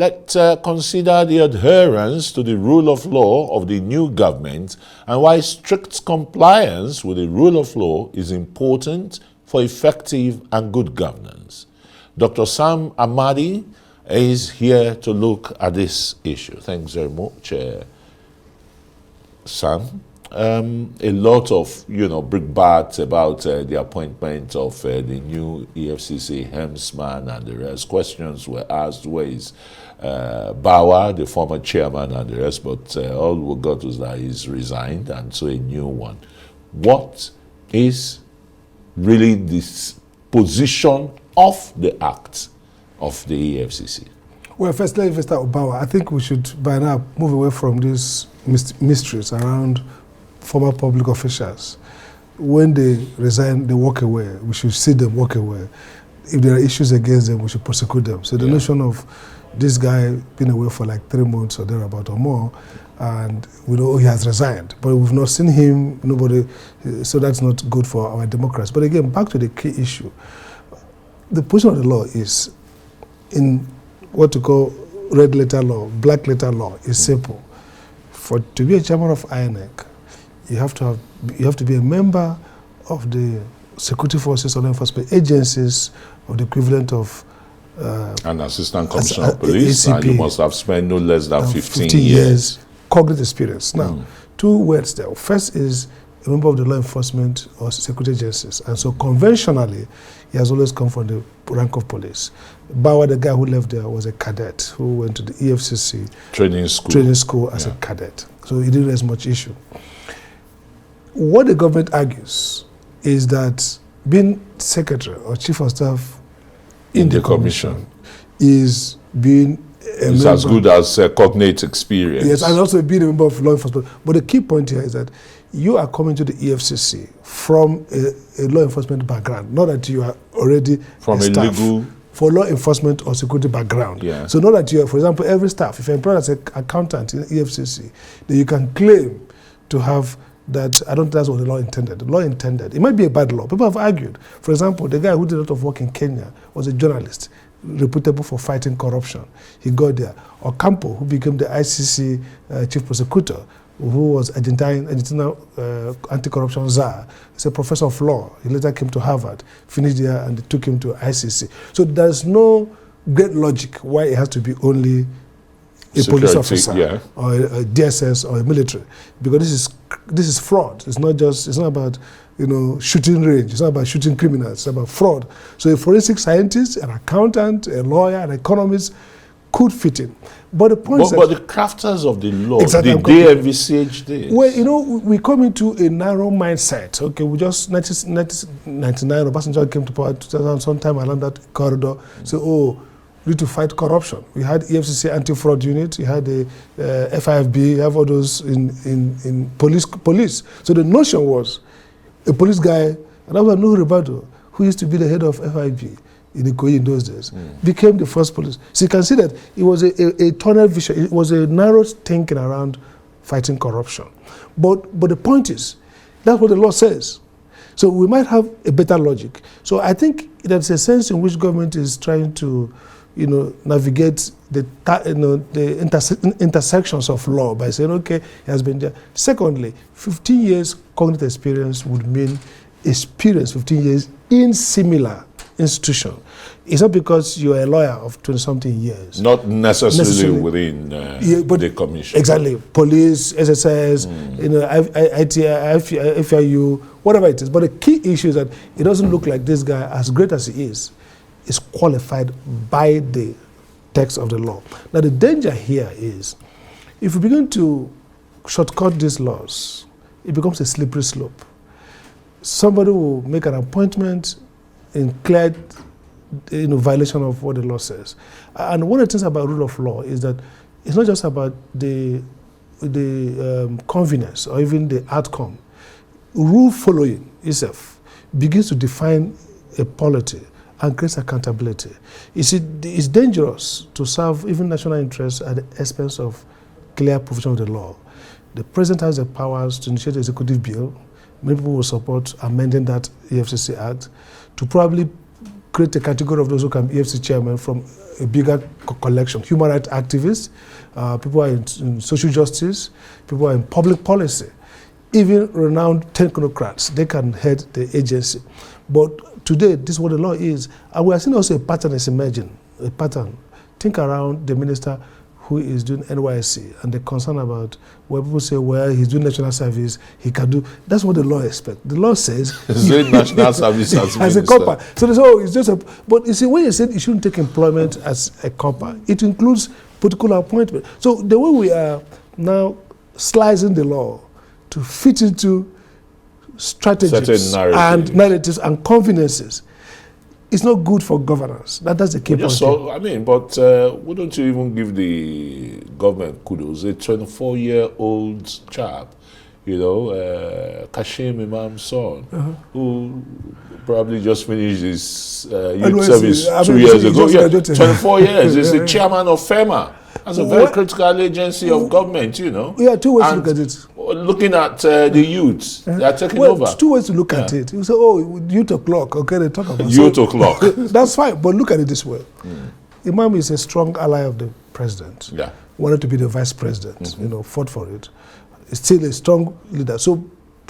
let's consider the adherence to the rule of law of the new government and why strict compliance with the rule of law is important for effective and good governance. Dr. Sam Amadi is here to look at this issue. Thanks very much, Sam. A lot of, brickbats about the appointment of the new EFCC helmsman and the rest. Questions were asked, where is Bauer, the former chairman, and the rest, but all we got was that he's resigned, and so a new one. What is really this position of the act of the EFCC? Well, first, let me start with Bauer. I think we should, by now, move away from these mysteries around former public officials. When they resign, they walk away. We should see them walk away. If there are issues against them, we should prosecute them. So the notion of this guy being away for like 3 months or thereabout or more, and we know he has resigned, but we've not seen him, nobody, so that's not good for our democracy. But again, back to the key issue. The position of the law is, in what to call red letter law, black letter law, is simple. To be a chairman of INEC, you have to be a member of the security forces or law enforcement agencies of the equivalent of an assistant commissioner of police, ACP, and you must have spent no less than 15 years. Cognate experience. Now, 2 words there. First is a member of the law enforcement or security agencies, and so conventionally, he has always come from the rank of police. Bauer, the guy who left there, was a cadet who went to the EFCC training school as a cadet. So he didn't raise much issue. What the government argues is that being secretary or chief of staff in the commission is being it's as good as cognate experience. Yes, and also being a member of law enforcement. But the key point here is that you are coming to the EFCC from a law enforcement background, not that you are already from a legal for law enforcement or security background. Yeah. So not that you are, for example, every staff, if you're employed as an accountant in EFCC, then you can claim to have that. I don't think that's what the law intended. The law intended, it might be a bad law. People have argued. For example, the guy who did a lot of work in Kenya was a journalist, reputable for fighting corruption. He got there. Ocampo, who became the ICC chief prosecutor, who was Argentine anti-corruption czar, he's a professor of law. He later came to Harvard, finished there, and they took him to ICC. So there's no great logic why it has to be only a security, police officer or a DSS or a military, because this is fraud. It's not about shooting range. It's not about shooting criminals. It's about fraud. So a forensic scientist, an accountant, a lawyer, an economist could fit in. But the point is but the crafters of the law, exactly, did they envisage this? Well, we come into a narrow mindset. Okay, we just 1999, Obasanjo came to power 2000, sometime along that corridor. So, we need to fight corruption. We had EFCC anti-fraud unit. We had the FIFB. We have all those in police. So the notion was a police guy, and that was Nuhu Ribadu, who used to be the head of FIB in Ikoyi in those days, became the first police. So you can see that it was a tunnel vision. It was a narrow thinking around fighting corruption. But the point is, that's what the law says. So we might have a better logic. So I think there's a sense in which government is trying to navigate the intersections of law by saying, okay, it has been there. Secondly, 15 years cognitive experience would mean experience 15 years in similar institution. It's not because you're a lawyer of 20-something years. Not necessarily within the commission. Exactly. Police, SSS, FIU, whatever it is. But the key issue is that it doesn't look like this guy, as great as he is qualified by the text of the law. Now the danger here is, if we begin to shortcut these laws, it becomes a slippery slope. Somebody will make an appointment in clear violation of what the law says. And one of the things about rule of law is that it's not just about the convenience or even the outcome. Rule following itself begins to define a polity and creates accountability. You see, it's dangerous to serve even national interests at the expense of clear provision of the law. The president has the powers to initiate an executive bill. Many people will support amending that EFCC Act to probably create a category of those who can be EFCC chairman from a bigger collection. Human rights activists, people who are in social justice, people who are in public policy, even renowned technocrats, they can head the agency. But today, this is what the law is. And we are seeing also a pattern is emerging, a pattern. Think around the minister who is doing NYSC and the concern about where people say, well, he's doing national service, he can do, that's what the law expects. The law says he's doing national service as a copper. So they say, oh, it's just a, but you see, when you said you shouldn't take employment as a copper, it includes political appointment. So the way we are now slicing the law to fit into strategies and narratives and conveniences, it's not good for governance. That's the key point. So, I mean, but wouldn't you even give the government kudos? A 24-year-old chap, you know, Kashim Imam's son, who probably just finished his youth service 2 years ago. Yeah, 24 years. He's the chairman of FEMA. That's a very critical agency of government, you know. Yeah, two ways to look at it. Looking at the youth, they are taking over. Two ways to look at it. You say, oh, youth o'clock. Okay, they talk about youth o'clock. That's fine, but look at it this way. Imam is a strong ally of the president. Yeah. Wanted to be the vice president, you know, fought for it. He's still a strong leader. So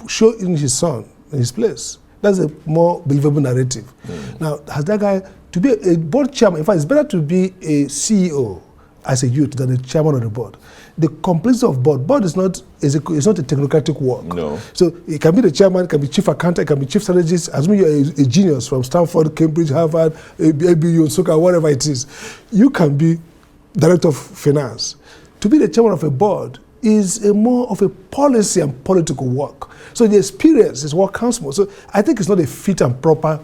show in his son in his place. That's a more believable narrative. Now, has that guy, to be a board chairman, in fact, it's better to be a CEO as a youth than a chairman of the board. The complexity of board is not it's not a technocratic work. No. So it can be the chairman, it can be chief accountant, it can be chief strategist. Assuming you're a genius from Stanford, Cambridge, Harvard, ABU, Soka, whatever it is, you can be director of finance. To be the chairman of a board is more of a policy and political work. So the experience is what counts more. So I think it's not a fit and proper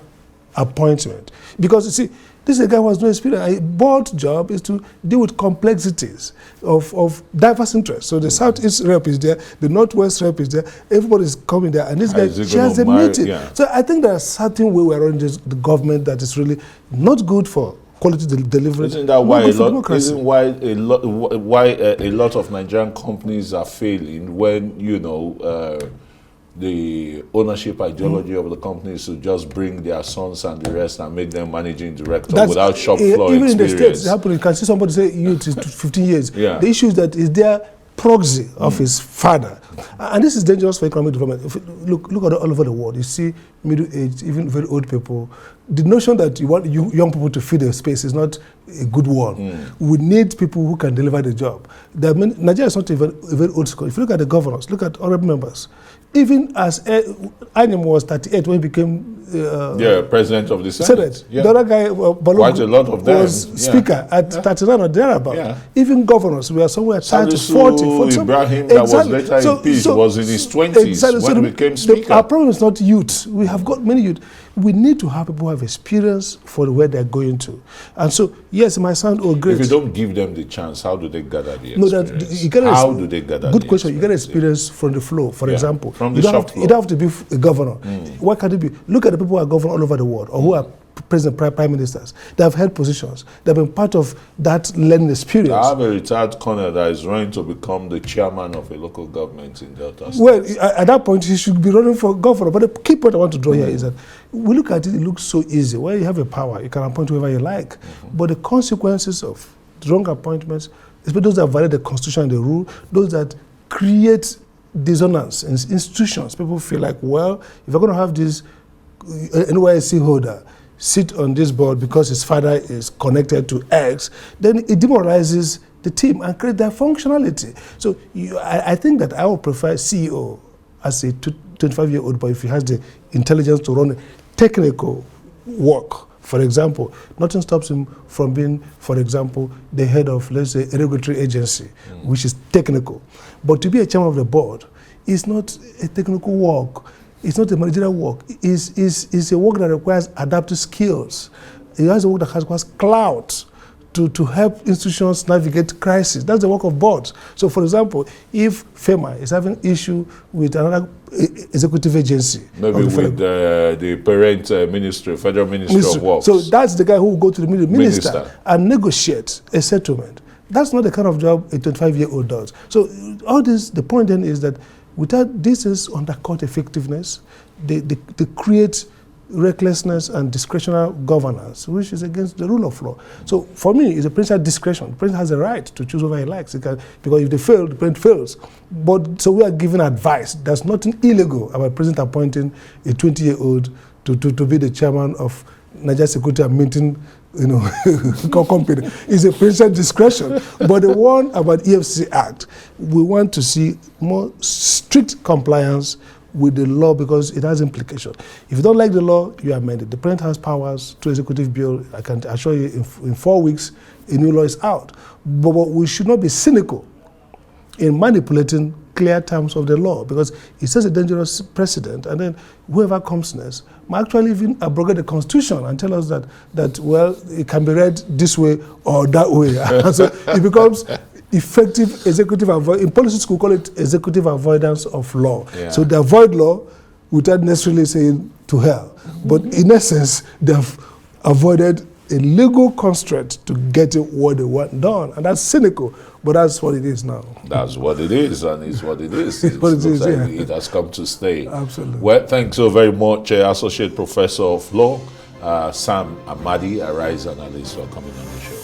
appointment. Because you see, this is a guy who has no experience. A board job is to deal with complexities of diverse interests. So the Southeast rep is there, the Northwest rep is there, everybody's coming there, and this guy chairs a meeting. Yeah. So I think there are certain way we're running the government that is really not good for quality delivery. Isn't that why a lot of Nigerian companies are failing when, you know, the ownership ideology of the companies to just bring their sons and the rest and make them managing director without shop floor even experience. In the States, it happens. You can see somebody say youth is 15 years. Yeah. The issue is that is their proxy of his father. And this is dangerous for economic development. If you look at all over the world. You see middle-aged, even very old people. The notion that you want young people to fill the space is not a good one. We need people who can deliver the job. Nigeria is not a very old school. If you look at the governors, look at honorable members. Even as Anyam was 38 when he became president of the Senate. Yeah. The other guy, quite a lot of them, was speaker at 39 or thereabout. Yeah. Even governors were somewhere 30 to 40. Ibrahim, that was later impeached, was in his 20s when he became speaker. Our problem is not youth. We have got many youth. We need to have people who have experience for where they're going to. And so, yes, it might sound great. If you don't give them the chance, how do they gather the experience? How do they gather Good question. You get experience from the flow. For example, from the shop floor. You don't have to be a governor. What can it be? Look at the people who are governor all over the world or who are president, prime ministers. They have held positions. They've been part of that learning experience. I have a retired colonel that is running to become the chairman of a local government in Delta State. Well, at that point, he should be running for governor. But the key point I want to draw here is that we look at it, it looks so easy. Well, you have a power, you can appoint whoever you like. But the consequences of wrong appointments, especially those that violate the constitution and the rule, those that create dissonance in institutions, people feel like, well, if I'm going to have this NYSC holder sit on this board because his father is connected to X, then it demoralizes the team and create their functionality. So I think that I would prefer CEO as a 25-year-old boy if he has the intelligence to run technical work. For example, nothing stops him from being, for example, the head of, let's say, a regulatory agency, which is technical. But to be a chairman of the board is not a technical work. It's not a managerial work. It's a work that requires adaptive skills. It has a work that requires clout to help institutions navigate crisis. That's the work of boards. So, for example, if FEMA is having issue with another executive agency, maybe with the parent ministry, federal ministry of works. So that's the guy who will go to the minister and negotiate a settlement. That's not the kind of job a 25-year-old does. So all this, the point then is that without this is undercut effectiveness, they create recklessness and discretionary governance, which is against the rule of law. So for me, it's a president's discretion. The president has a right to choose whoever he likes, because if they fail, the president fails. But so we are giving advice. There's nothing illegal about the president appointing a 20-year-old to be the chairman of Nigeria Security and Maintenance company. It's a president's discretion. But the one about EFCC Act, we want to see more strict compliance with the law, because it has implications. If you don't like the law, you amend it. The president has powers to executive bill. I can assure you in 4 weeks, a new law is out. But we should not be cynical in manipulating clear terms of the law, because it sets a dangerous precedent, and then whoever comes next might actually even abrogate the Constitution and tell us that well, it can be read this way or that way. And so it becomes effective executive avoidance. In policy school, we call it executive avoidance of law. Yeah. So they avoid law without necessarily saying to hell. But in essence, they have avoided a legal constraint to get what they want done. And that's cynical, but that's what it is now. That's what it is, and it's what it is. It's what it is, yeah. It has come to stay. Absolutely. Well, thanks so very much, Associate Professor of Law, Sam Amadi, a Rise analyst, for coming on the show.